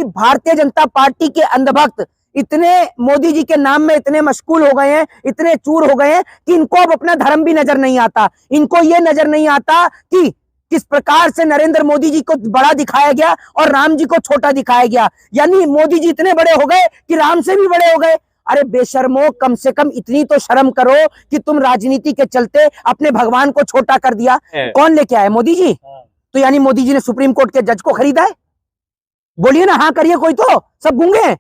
Bharatiya Janata party के अंधभक्त इतने मोदी जी के नाम में इतने मशगूल हो गए हैं, इतने चूर हो गए हैं कि इनको अब अपना धर्म भी नजर नहीं आता। इनको ये नजर नहीं आता कि किस प्रकार से नरेंद्र मोदी जी को बड़ा दिखाया गया और राम जी को छोटा दिखाया गया। यानी मोदी जी इतने बड़े हो गए कि राम से भी बड़े हो गए। अरे बेशर्मो, कम से कम इतनी तो शर्म करो कि तुम राजनीति के चलते अपने भगवान को छोटा कर दिया। कौन लेके आए? मोदी जी। तो यानी मोदी जी ने सुप्रीम कोर्ट के जज को खरीदा है? बोलिए ना, हाँ करिए, कोई तो, सब गूंगे हैं।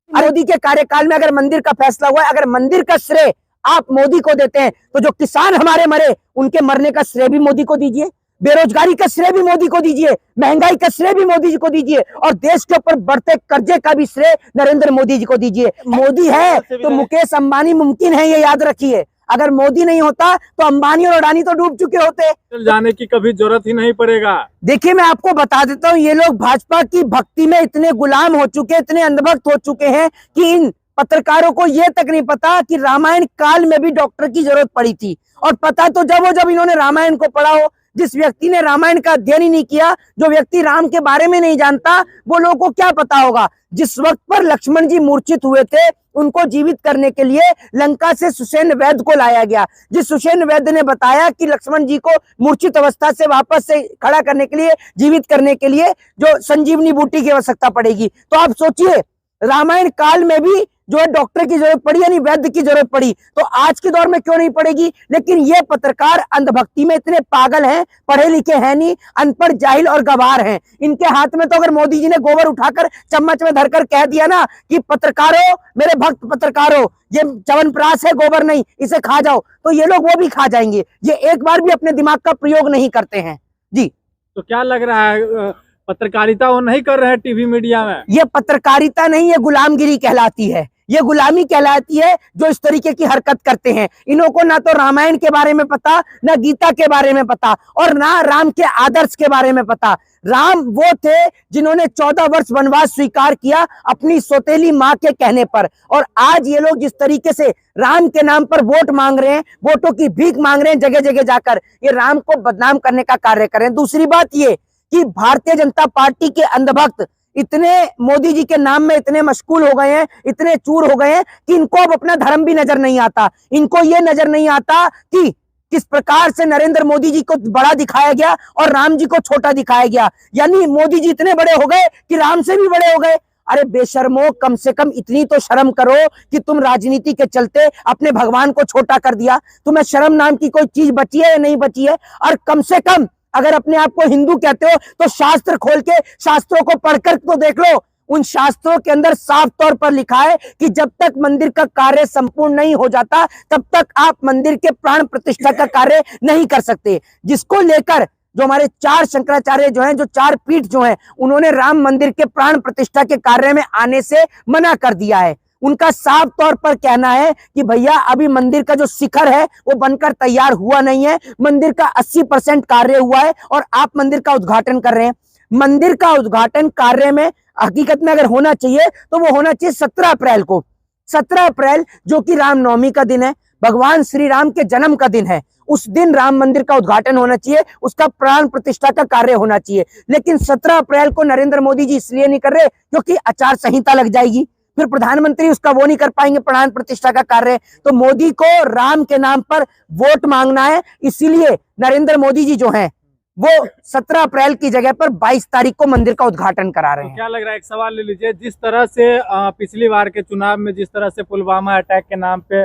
मोदी के कार्यकाल में अगर मंदिर का फैसला हुआ है, अगर मंदिर का श्रेय आप मोदी को देते हैं तो जो किसान हमारे मरे उनके मरने का श्रेय भी मोदी को दीजिए, बेरोजगारी का श्रेय भी मोदी को दीजिए, महंगाई का श्रेय भी मोदी जी को दीजिए और देश के ऊपर बढ़ते कर्जे का भी श्रेय नरेंद्र मोदी जी को दीजिए। मोदी है तो मुकेश अंबानी मुमकिन है, ये याद रखिए। अगर मोदी नहीं होता तो अंबानी और अडानी तो डूब चुके होते। जाने की कभी जरूरत ही नहीं पड़ेगा। देखिए, मैं आपको बता देता हूँ, ये लोग भाजपा की भक्ति में इतने गुलाम हो चुके, इतने अंधभक्त हो चुके हैं कि इन पत्रकारों को ये तक नहीं पता कि रामायण काल में भी डॉक्टर की जरूरत पड़ी थी। और पता तो जब इन्होंने रामायण को पढ़ा हो। जिस व्यक्ति ने रामायण का अध्ययन ही नहीं किया, जो व्यक्ति राम के बारे में नहीं जानता, वो लोगों को क्या पता होगा। जिस वक्त पर लक्ष्मण जी मूर्छित हुए थे, उनको जीवित करने के लिए लंका से सुषेण वैद्य को लाया गया। जिस सुषेण वैद्य ने बताया कि लक्ष्मण जी को मूर्छित अवस्था से वापस से खड़ा करने के लिए, जीवित करने के लिए जो संजीवनी बूटी की आवश्यकता पड़ेगी। तो आप सोचिए, रामायण काल में भी जो है डॉक्टर की जरूरत पड़ी, यानी वैद्य की जरूरत पड़ी, तो आज के दौर में क्यों नहीं पड़ेगी। लेकिन ये पत्रकार अंधभक्ति में इतने पागल हैं, पढ़े लिखे हैं नहीं, अनपढ़, जाहिल और गवार हैं। इनके हाथ में तो अगर मोदी जी ने गोबर उठाकर चम्मच में धरकर कह दिया ना कि पत्रकारों, मेरे भक्त पत्रकारों, ये च्यवनप्राश है, गोबर नहीं, इसे खा जाओ, तो ये लोग वो भी खा जाएंगे। ये एक बार भी अपने दिमाग का प्रयोग नहीं करते हैं जी। तो क्या लग रहा है, पत्रकारिता वो नहीं कर रहे हैं टीवी मीडिया में? ये पत्रकारिता नहीं, ये गुलामगिरी कहलाती है, ये गुलामी कहलाती है जो इस तरीके की हरकत करते हैं। इन्हों को ना तो रामायण के बारे में पता, ना गीता के बारे में पता और ना राम के आदर्श के बारे में पता। राम वो थे जिन्होंने 14 वर्ष वनवास स्वीकार किया अपनी सौतेली माँ के कहने पर। और आज ये लोग जिस तरीके से राम के नाम पर वोट मांग रहे हैं, वोटों की भीख मांग रहे हैं जगह जगह जाकर, ये राम को बदनाम करने का कार्य कर रहे हैं। दूसरी बात ये कि भारतीय जनता पार्टी के अंधभक्त इतने मोदी जी के नाम में इतने मशगूल हो गए हैं, इतने चूर हो गए हैं कि इनको अब अपना धर्म भी नजर नहीं आता। इनको ये नजर नहीं आता कि किस प्रकार से नरेंद्र मोदी जी को बड़ा दिखाया गया और राम जी को छोटा दिखाया गया। यानी मोदी जी इतने बड़े हो गए कि राम से भी बड़े हो गए। अरे बेशर्मो, कम से कम इतनी तो शर्म करो कि तुम राजनीति के चलते अपने भगवान को छोटा कर दिया। तुम्हें शर्म नाम की कोई चीज बची है या नहीं बची है? और कम से कम अगर अपने आप को हिंदू कहते हो तो शास्त्र खोल के शास्त्रों को पढ़कर तो देख लो। उन शास्त्रों के अंदर साफ तौर पर लिखा है कि जब तक मंदिर का कार्य संपूर्ण नहीं हो जाता तब तक आप मंदिर के प्राण प्रतिष्ठा का कार्य नहीं कर सकते। जिसको लेकर जो हमारे 4 शंकराचार्य जो हैं, जो 4 पीठ जो हैं, उन्होंने राम मंदिर के प्राण प्रतिष्ठा के कार्य में आने से मना कर दिया है। उनका साफ तौर पर कहना है कि भैया अभी मंदिर का जो शिखर है वो बनकर तैयार हुआ नहीं है, मंदिर का 80% कार्य हुआ है और आप मंदिर का उद्घाटन कर रहे हैं। मंदिर का उद्घाटन कार्य में हकीकत में अगर होना चाहिए तो वो होना चाहिए 17 अप्रैल को। 17 अप्रैल जो कि रामनवमी का दिन है, भगवान श्री राम के जन्म का दिन है, उस दिन राम मंदिर का उद्घाटन होना चाहिए, उसका प्राण प्रतिष्ठा का कार्य होना चाहिए। लेकिन 17 अप्रैल को नरेंद्र मोदी जी इसलिए नहीं कर रहे क्योंकि आचार संहिता लग जाएगी, फिर प्रधानमंत्री उसका वो नहीं कर पाएंगे प्राण प्रतिष्ठा का कार्य। तो मोदी को राम के नाम पर वोट मांगना है, इसीलिए नरेंद्र मोदी जी जो हैं वो 17 अप्रैल की जगह पर 22 तारीख को मंदिर का उद्घाटन करा रहे हैं। तो क्या लग रहा है, एक सवाल ले लीजिए, जिस तरह से पिछली बार के चुनाव में जिस तरह से पुलवामा अटैक के नाम पे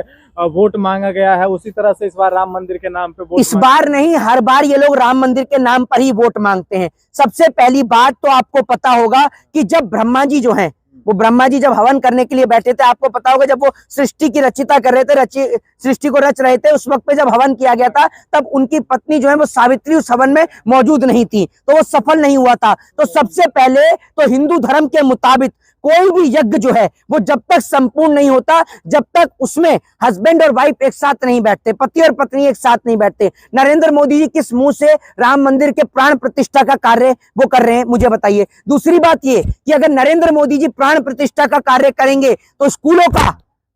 वोट मांगा गया है, उसी तरह से इस बार राम मंदिर के नाम पे वोट? इस बार नहीं, हर बार ये लोग राम मंदिर के नाम पर ही वोट मांगते हैं। सबसे पहली बात तो आपको पता होगा कि जब ब्रह्मा जी जो हैं, वो ब्रह्मा जी जब हवन करने के लिए बैठे थे, आपको पता होगा जब वो सृष्टि की रचिता कर रहे थे, सृष्टि को रच रहे थे, उस वक्त पे जब हवन किया गया था तब उनकी पत्नी जो है वो सावित्री उस हवन में मौजूद नहीं थी, तो वो सफल नहीं हुआ था। तो सबसे पहले तो हिंदू धर्म के मुताबिक कोई भी यज्ञ जो है वो जब तक संपूर्ण नहीं होता, जब तक उसमें हस्बैंड और वाइफ एक साथ नहीं बैठते, पति और पत्नी एक साथ नहीं बैठते। नरेंद्र मोदी जी किस मुंह से राम मंदिर के प्राण प्रतिष्ठा का कार्य वो कर रहे हैं, मुझे बताइए। दूसरी बात ये कि अगर नरेंद्र मोदी जी प्राण प्रतिष्ठा का कार्य करेंगे तो स्कूलों का,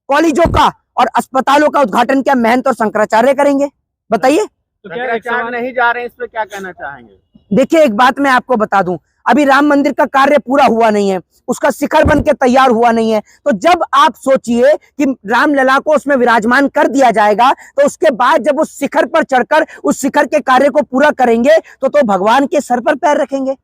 कॉलेजों का और अस्पतालों का उद्घाटन क्या महंत और शंकराचार्य करेंगे? बताइए। तो क्या नहीं जा रहे हैं, इस पर क्या कहना चाहेंगे? देखिए, एक बात मैं आपको बता दूं, अभी राम मंदिर का कार्य पूरा हुआ नहीं है, उसका शिखर बन के तैयार हुआ नहीं है। तो जब आप सोचिए कि रामलला को उसमें विराजमान कर दिया जाएगा, तो उसके बाद जब उस शिखर पर चढ़कर उस शिखर के कार्य को पूरा करेंगे तो भगवान के सर पर पैर रखेंगे।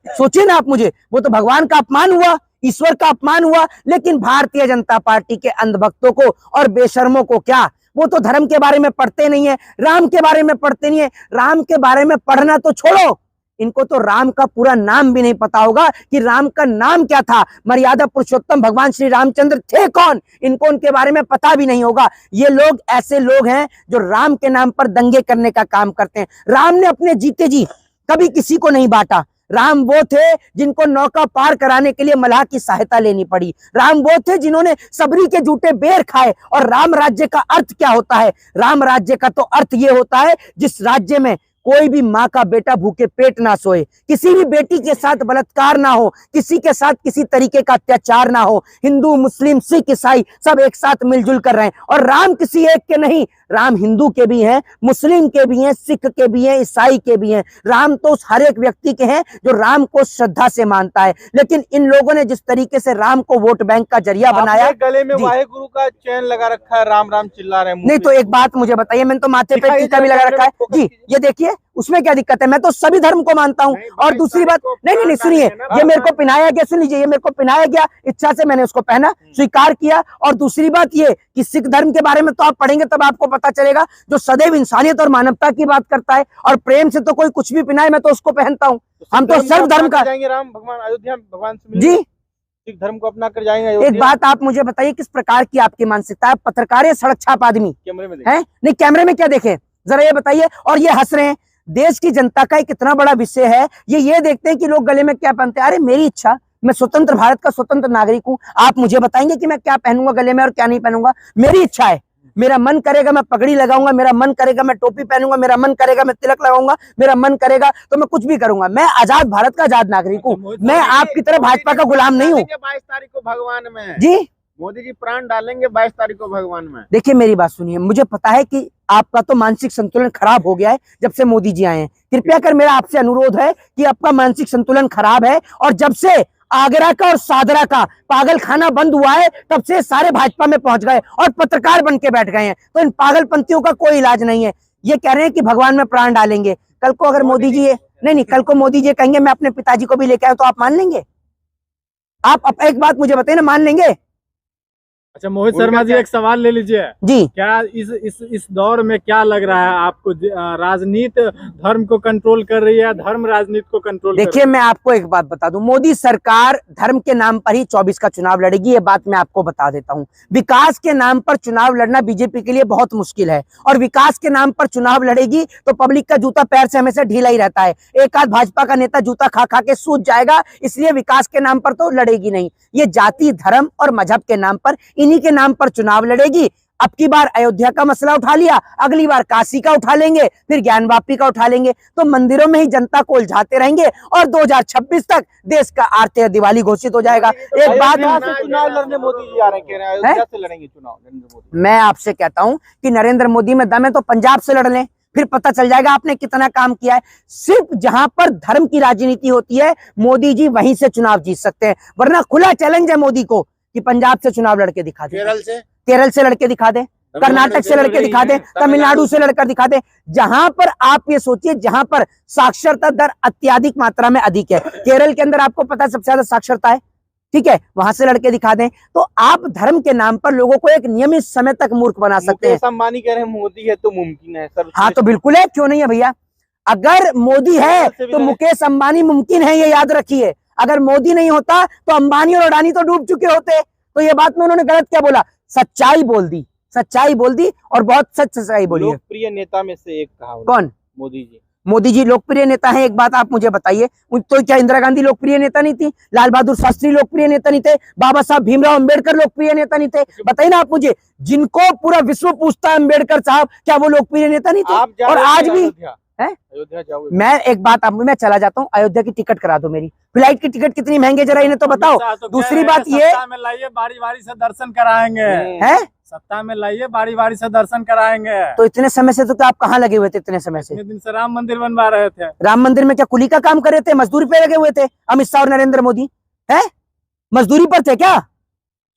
सोचिए ना आप, मुझे वो तो भगवान का अपमान हुआ, ईश्वर का अपमान हुआ। लेकिन भारतीय जनता पार्टी के अंधभक्तों को और बेशर्मों को क्या, वो तो धर्म के बारे में पढ़ते नहीं है, राम के बारे में पढ़ते नहीं है। राम के बारे में पढ़ना तो छोड़ो, इनको तो राम का पूरा नाम भी नहीं पता होगा कि राम का नाम क्या था, मर्यादा पुरुषोत्तम भगवान श्री रामचंद्र थे कौन, इनको उनके बारे में पता भी नहीं होगा। ये लोग ऐसे लोग हैं जो राम के नाम पर दंगे करने का काम करते हैं। राम ने अपने जीते जी कभी किसी को नहीं बांटा। राम वो थे जिनको नौका पार कराने के लिए मल्लाह की सहायता लेनी पड़ी। राम वो थे जिन्होंने सबरी के जूठे बेर खाए। और राम राज्य का अर्थ क्या होता है? राम राज्य का तो अर्थ ये होता है जिस राज्य में कोई भी माँ का बेटा भूखे पेट ना सोए, किसी भी बेटी के साथ बलात्कार ना हो, किसी के साथ किसी तरीके का अत्याचार ना हो, हिंदू मुस्लिम सिख ईसाई सब एक साथ मिलजुल कर रहे हैं। और राम किसी एक के नहीं, राम हिंदू के भी हैं, मुस्लिम के भी हैं, सिख के भी हैं, ईसाई के भी हैं। राम तो उस हर एक व्यक्ति के हैं जो राम को श्रद्धा से मानता है। लेकिन इन लोगों ने जिस तरीके से राम को वोट बैंक का जरिया बनाया, गले में वाहेगुरु का चैन लगा रखा है, राम राम चिल्ला रहे हैं। नहीं तो एक बात मुझे बताइए, मैंने तो माथे पे टीका भी लगा रखा है जी, ये देखिए उसमें क्या दिक्कत है? मैं तो सभी धर्म को मानता हूँ। और दूसरी बात, नहीं सुनिए, ये मेरे को पहनाया गया, सुन लीजिए, ये मेरे को पहनाया गया, इच्छा से मैंने उसको पहना, स्वीकार किया। और दूसरी बात ये कि सिख धर्म के बारे में तो आप पढ़ेंगे तब आपको पता चलेगा, जो सदैव इंसानियत और मानवता की बात करता है और प्रेम से तो कोई कुछ भी पहनाए मैं तो उसको पहनता हूँ। हम तो सर्व धर्म का जाएंगे, राम भगवान अयोध्या भगवान से जी, सिख धर्म को अपना कर जाएंगे। एक बात आप मुझे बताइए, किस प्रकार की आपकी मानसिकता है? पत्रकार है, सड़क छाप आदमी कैमरे में है? नहीं, कैमरे में क्या देखे जरा ये बताइए। और ये हंस रहे हैं। देश की जनता का एक इतना बड़ा विषय है, ये देखते हैं कि लोग गले में क्या पहनते हैं। अरे मेरी इच्छा, मैं स्वतंत्र भारत का स्वतंत्र नागरिक हूं। आप मुझे बताएंगे कि मैं क्या पहनूंगा गले में और क्या नहीं पहनूंगा? मेरी इच्छा है। मेरा मन करेगा मैं पगड़ी लगाऊंगा, मेरा मन करेगा मैं टोपी पहनूंगा, मेरा मन करेगा मैं तिलक लगाऊंगा, मेरा मन करेगा तो मैं कुछ भी करूंगा। मैं आजाद भारत का आजाद नागरिक हूँ। मैं आपकी तरह भाजपा का गुलाम नहीं हूँ। 22 तारीख को भगवान में जी, मोदी जी प्राण डालेंगे 22 तारीख को भगवान में। देखिए मेरी बात सुनिए, मुझे पता है कि आपका तो मानसिक संतुलन खराब हो गया है जब से मोदी जी आए हैं। कृपया कर मेरा आपसे अनुरोध है कि आपका मानसिक संतुलन खराब है। और जब से आगरा का और सादरा का पागल खाना बंद हुआ है तब से सारे भाजपा में पहुंच गए और पत्रकार बन के बैठ गए हैं। तो इन पागलपंथियों का कोई इलाज नहीं है। ये कह रहे हैं कि भगवान में प्राण डालेंगे। कल को अगर मोदी जी नहीं, कल को मोदी जी कहेंगे मैं अपने पिताजी को भी लेके आया, तो आप मान लेंगे? आप एक बात मुझे बताइए ना, मान लेंगे? अच्छा मोहित शर्मा जी, एक सवाल ले लीजिए जी। क्या इस दौर में क्या लग रहा है आपको, राजनीति धर्म को कंट्रोल कर रही है, धर्म राजनीति को कंट्रोल? देखिए मैं आपको एक बात बता दूं, मोदी सरकार धर्म के नाम पर ही 24 का चुनाव लड़ेगी। ये बात मैं आपको बता देता हूं। विकास के नाम पर चुनाव लड़ना बीजेपी के लिए बहुत मुश्किल है। और विकास के नाम पर चुनाव लड़ेगी तो पब्लिक का जूता पैर से हमेशा ढीला ही रहता है। एक आध भाजपा का नेता जूता खा खा के सूझ जाएगा, इसलिए विकास के नाम पर तो लड़ेगी नहीं। ये जाति धर्म और मजहब के नाम पर, इन्हीं के नाम पर चुनाव लड़ेगी। अब की बार अयोध्या का मसला उठा लिया, अगली बार काशी का उठा लेंगे, फिर ज्ञान वापी का उठा लेंगे। तो मंदिरों में ही जनता को उलझाते रहेंगे और 2026 तक देश का आरती दिवाली घोषित हो जाएगा। एक बात चुनाव लड़ने मोदी जी आ रहे हैं, कह रहे हैं अयोध्या से लड़ेंगे चुनाव नरेंद्र मोदी। मैं आपसे कहता हूं कि नरेंद्र मोदी में दम है तो पंजाब से लड़ लें, फिर पता चल जाएगा आपने कितना काम किया है। सिर्फ जहां पर धर्म की राजनीति होती है मोदी जी वहीं से चुनाव जीत सकते हैं। वरना खुला चैलेंज है मोदी को कि पंजाब से साक्षर लड़के दिखा दे, केरल से लड़के दिखा दे, कर्नाटक से लड़के दिखा दे, तमिलनाडु से लड़कर दिखा दे। जहां पर आप ये सोचिए, जहां पर साक्षरता दर अत्यधिक मात्रा में अधिक है, केरल के अंदर आपको पता है सबसे ज्यादा साक्षरता है, ठीक है, वहां से लड़के दिखा दें। तो आप धर्म के नाम पर लोगों को एक नियमित समय तक मूर्ख बना सकते हैं। अंबानी कह रहे हैं मोदी है तो मुमकिन है सर। हाँ तो बिल्कुल है, क्यों नहीं है भैया। अगर मोदी है तो मुकेश अंबानी मुमकिन है, ये याद रखिए। अगर मोदी नहीं होता तो अंबानी और अडानी तो डूब चुके होते। तो ये बात में उन्होंने गलत क्या बोला, सच्चाई बोल दी, सच्चाई बोल दी और बहुत सच्चाई बोली है। लोकप्रिय नेता में से एक कहा कौन? मोदी जी। मोदी जी लोकप्रिय नेता है। एक बात आप मुझे बताइए, तो क्या इंदिरा गांधी लोकप्रिय नेता नहीं थी? लाल बहादुर शास्त्री लोकप्रिय नेता नहीं थे? बाबा साहब भीमराव अंबेडकर लोकप्रिय नेता नहीं थे? बताइए ना आप मुझे, जिनको पूरा विश्व पूछता है अंबेडकर साहब, क्या वो लोकप्रिय नेता नहीं थे? और आज भी अयोध्या जाओगे? मैं एक बात आप, मैं चला जाता हूँ, अयोध्या की टिकट करा दो मेरी। फ्लाइट की टिकट कितनी महंगी जरा इन्हें तो बताओ। दूसरी बात ये, लाइए बारी बारी से दर्शन कराएंगे, है सत्ता में लाइए, बारी बारी से दर्शन कराएंगे। तो इतने समय से तो क्या आप कहाँ लगे हुए थे? इतने समय से इतने दिन से राम मंदिर बनवा रहे थे। राम मंदिर में क्या कुली का काम कर रहे थे? मजदूरी पे लगे हुए थे अमित शाह और नरेंद्र मोदी? है मजदूरी पर थे क्या?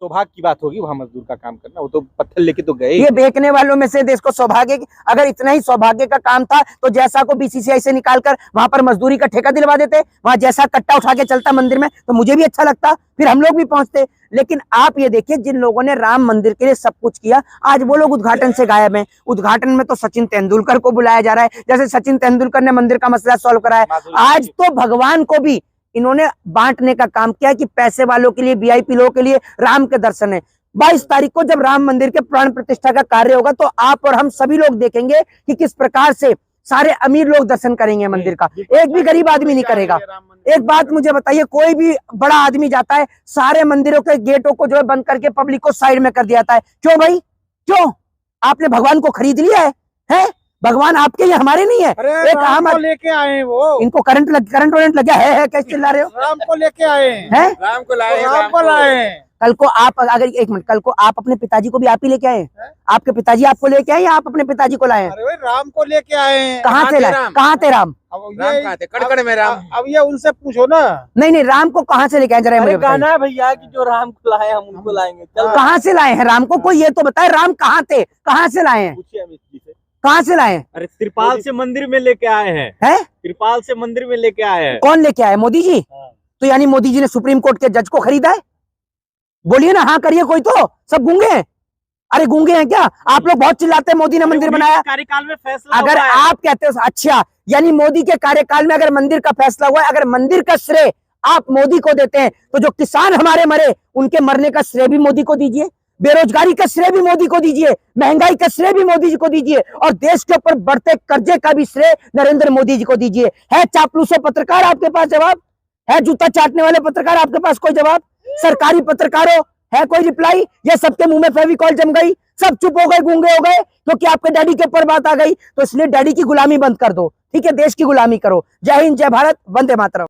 सौभाग्य की बात होगी वहाँ मजदूर का काम करना, वो तो पत्थर लेके तो गए। ये बेचने वालों में से देश को सौभाग्य, अगर इतना ही सौभाग्य का काम था तो जैसा को बीसीसीआई से निकालकर वहां पर मजदूरी का ठेका दिलवा देते, वहां जैसा कट्टा उठा के चलता मंदिर में तो मुझे भी अच्छा लगता, फिर हम लोग भी पहुंचते। लेकिन आप ये देखिए, जिन लोगों ने राम मंदिर के लिए सब कुछ किया, आज वो लोग उद्घाटन से गायब हैं। उद्घाटन में तो सचिन तेंदुलकर को बुलाया जा रहा है, जैसे सचिन तेंदुलकर ने मंदिर का मसला सॉल्व कराया। आज तो भगवान को भी इन्होंने बांटने का काम किया कि पैसे वालों के लिए, वीआईपी लोगों के लिए राम के दर्शन है। 22 तारीख को जब राम मंदिर के प्राण प्रतिष्ठा का कार्य होगा तो आप और हम सभी लोग देखेंगे कि किस प्रकार से सारे अमीर लोग दर्शन करेंगे मंदिर का, एक भी गरीब आदमी नहीं करेगा। एक बात मुझे बताइए, कोई भी बड़ा आदमी जाता है, सारे मंदिरों के गेटों को जो है बंद करके पब्लिक को साइड में कर दिया जाता है। क्यों भाई, क्यों? आपने भगवान को खरीद लिया है? भगवान आपके लिए, हमारे नहीं है। एक राम को लेके आए हैं वो, इनको करंट वरंट लगा है? कैसे चिल्ला रहे हो? राम को लेके आए हैं, राम को लाए, राम को लाए। कल को आप, अगर एक मिनट, कल को आप अपने पिताजी को भी आप ही लेके आए? आपके पिताजी आपको लेके आए या आप अपने पिताजी को लाए? अरे भाई राम को लेके आए हैं। कहाँ से लाए? कहाँ थे राम? कड़कड़ में राम। अब ये उनसे पूछो ना। नहीं, राम को कहाँ से लेके आए जरा मुझे बताइए। है भैया कि जो राम को लाए हम उनको लाएंगे। कहाँ से लाए हैं राम को? कोई ये तो बताए, राम कहाँ थे, कहाँ से लाए हैं? पूछिए अमित जी से। कहाँ से लाए हैं? अरे त्रिपाल से मंदिर में लेके आए हैं। त्रिपाल से मंदिर में लेके आए हैं। कौन लेके आए? मोदी जी। तो यानी मोदी जी ने सुप्रीम कोर्ट के जज को खरीदा है? बोलिए ना, हाँ करिए। कोई तो सब गूंगे हैं। अरे गूंगे हैं क्या आप लोग? बहुत चिल्लाते हैं मोदी ने मंदिर बनाया। कार्यकाल में फैसला अगर आप कहते हो, अच्छा यानी मोदी के कार्यकाल में अगर मंदिर का फैसला हुआ है, अगर मंदिर का श्रेय आप मोदी को देते हैं तो जो किसान हमारे मरे उनके मरने का श्रेय भी मोदी को दीजिए, बेरोजगारी का श्रेय भी मोदी को दीजिए, महंगाई का श्रेय भी मोदी जी को दीजिए, और देश के ऊपर बढ़ते कर्जे का भी श्रेय नरेंद्र मोदी जी को दीजिए। है चापलूसों पत्रकार आपके पास जवाब? है जूता चाटने वाले पत्रकार आपके पास कोई जवाब? सरकारी पत्रकारों है कोई रिप्लाई? ये सबके मुंह में फेविकॉल जम गई, सब चुप हो गए, गूंगे हो गए क्योंकि आपके डैडी के ऊपर बात आ गई। तो इसलिए डैडी की गुलामी बंद कर दो, ठीक है? देश की गुलामी करो। जय हिंद, जय भारत, वंदे मातरम।